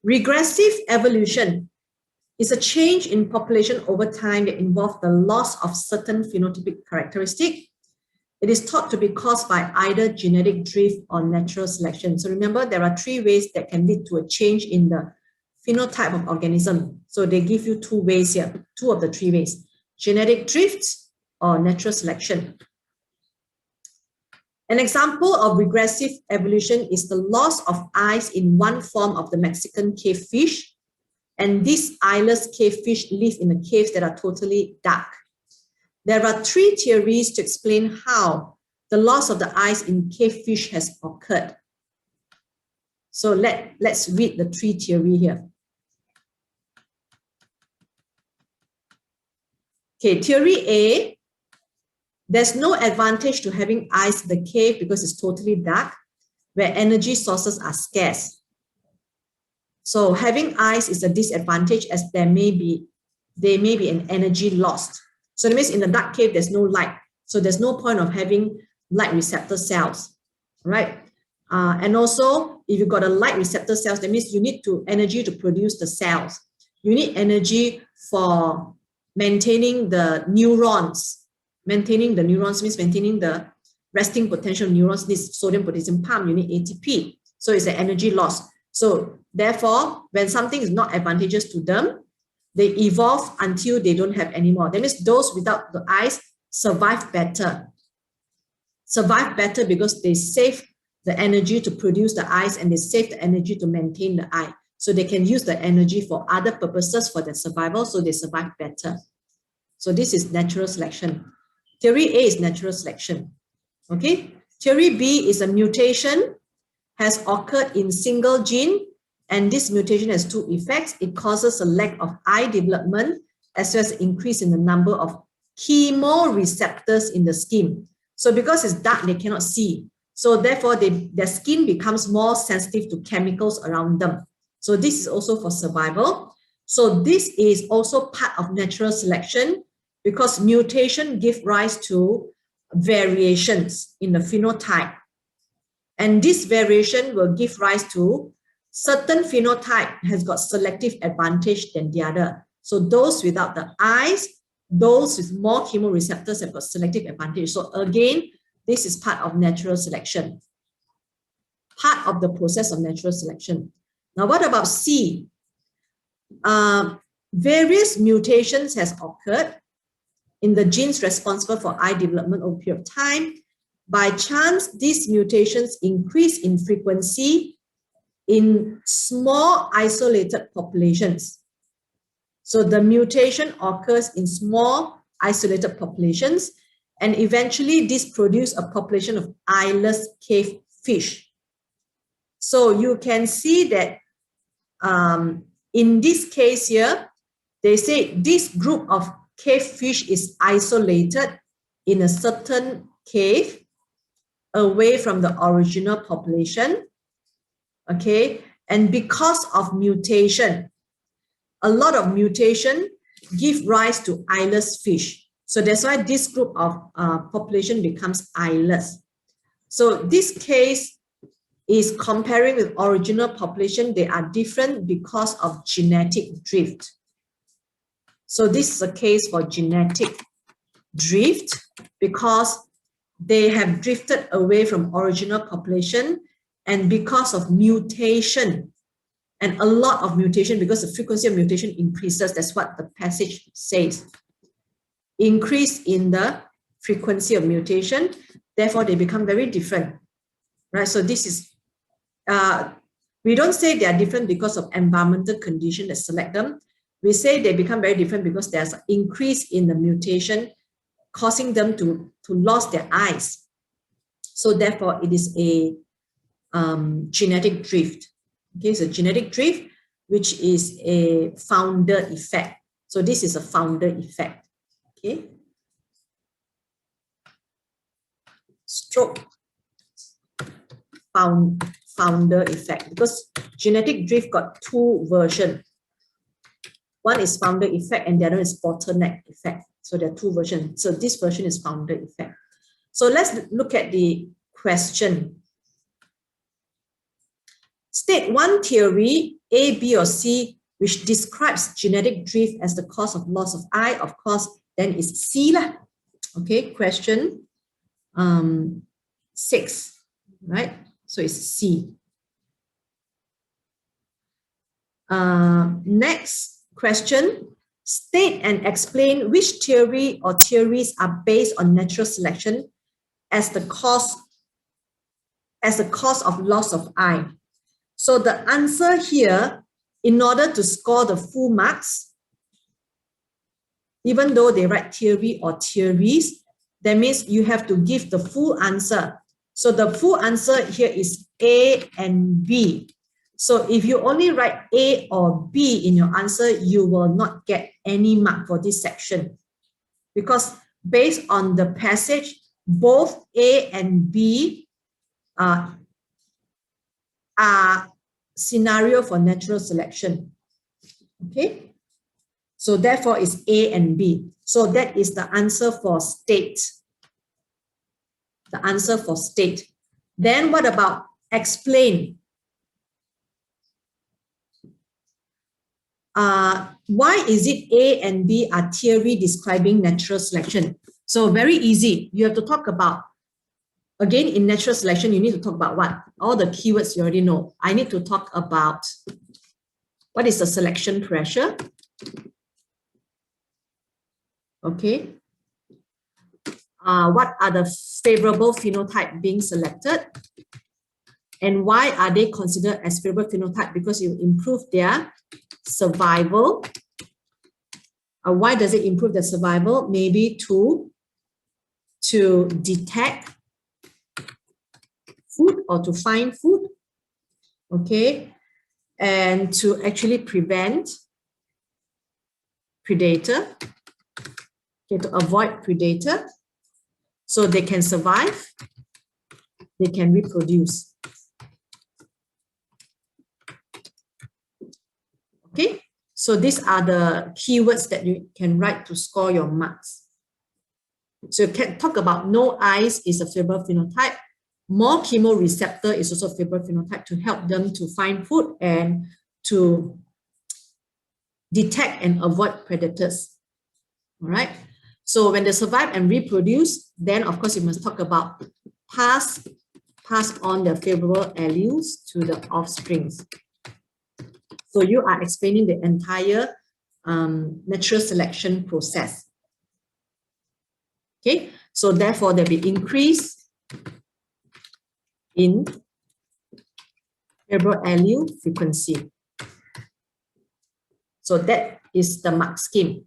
Regressive evolution is a change in population over time that involves the loss of certain phenotypic characteristic. It is thought to be caused by either genetic drift or natural selection. So remember, there are three ways that can lead to a change in the phenotype of organism. So they give you two ways here, two of the three ways: genetic drift or natural selection. An example of regressive evolution is the loss of eyes in one form of the Mexican cave fish. And these eyeless cave fish live in the caves that are totally dark. There are three theories to explain how the loss of the eyes in cave fish has occurred. So let's read the three theory here. Okay, theory A, there's no advantage to having eyes in the cave because it's totally dark, where energy sources are scarce. So having eyes is a disadvantage as there may be an energy lost. So that means in the dark cave, there's no light. So there's no point of having light receptor cells, right? And also, if you've got a light receptor cells, that means you need energy to produce the cells. You need energy for maintaining the neurons. Maintaining the neurons means maintaining the resting potential neurons needs sodium, potassium pump, you need ATP. So it's an energy loss. So therefore, when something is not advantageous to them, they evolve until they don't have any more. That means those without the eyes survive better. Survive better because they save the energy to produce the eyes and they save the energy to maintain the eye. So they can use the energy for other purposes for their survival, so they survive better. So this is natural selection. Theory A is natural selection. Okay. Theory B is a mutation has occurred in single gene, and this mutation has two effects. It causes a lack of eye development as well as increase in the number of chemoreceptors in the skin. So because it's dark, they cannot see. So therefore, their skin becomes more sensitive to chemicals around them. So this is also for survival. So this is also part of natural selection because mutation give rise to variations in the phenotype. And this variation will give rise to certain phenotype has got selective advantage than the other. So those without the eyes, those with more chemoreceptors have got selective advantage. So again, this is part of natural selection. Part of the process of natural selection. Now, what about C? Various mutations has occurred in the genes responsible for eye development over a period of time. By chance, these mutations increase in frequency in small isolated populations. So the mutation occurs in small isolated populations, and eventually this produces a population of eyeless cave fish. So you can see that in this case here, they say this group of cave fish is isolated in a certain cave away from the original population. Okay, and because of mutation, a lot of mutation give rise to eyeless fish. So that's why this group of population becomes eyeless. So this case is comparing with original population. They are different because of genetic drift. So this is a case for genetic drift because they have drifted away from original population and because of mutation and a lot of mutation because the frequency of mutation increases. That's what the passage says. Increase in the frequency of mutation, therefore they become very different, right? So this is, we don't say they are different because of environmental condition that select them. We say they become very different because there's an increase in the mutation causing them to lose their eyes. So therefore it is a genetic drift. Okay, so genetic drift, which is a founder effect. So this is a founder effect. Okay. Stroke founder effect, because genetic drift got two versions. One is founder effect and the other is bottleneck effect. So there are two versions. So this version is founder effect. So let's look at the question. State one theory, A, B, or C, which describes genetic drift as the cause of loss of eye. Of course, then it's C lah. Okay, question 6, right? So it's C. Next question, state and explain which theory or theories are based on natural selection as the cause of loss of eye. So the answer here, in order to score the full marks, even though they write theory or theories, that means you have to give the full answer. So the full answer here is A and B. So if you only write A or B in your answer, you will not get any mark for this section. Because based on the passage, both A and B are scenario for natural selection. Okay? So therefore it's A and B. So that is the answer for state. The answer for state. Then what about explain? Why is it A and B are theory describing natural selection? So very easy. You have to talk about, again, in natural selection, you need to talk about what? All the keywords you already know. I need to talk about what is the selection pressure. Okay. What are the favorable phenotype being selected? And why are they considered as favorable phenotype? Because you improve their survival. Why does it improve the survival? Maybe to detect food or to find food, okay, and to actually prevent predator, okay, to avoid predator, so they can survive, they can reproduce. Okay, so these are the keywords that you can write to score your marks. So you can talk about no eyes is a favorable phenotype. More chemoreceptor is also a favorable phenotype to help them to find food and to detect and avoid predators. All right. So when they survive and reproduce, then of course you must talk about pass on the favorable alleles to the offsprings. So you are explaining the entire natural selection process. Okay, so therefore there'll be increase in favorable allele frequency. So that is the mark scheme.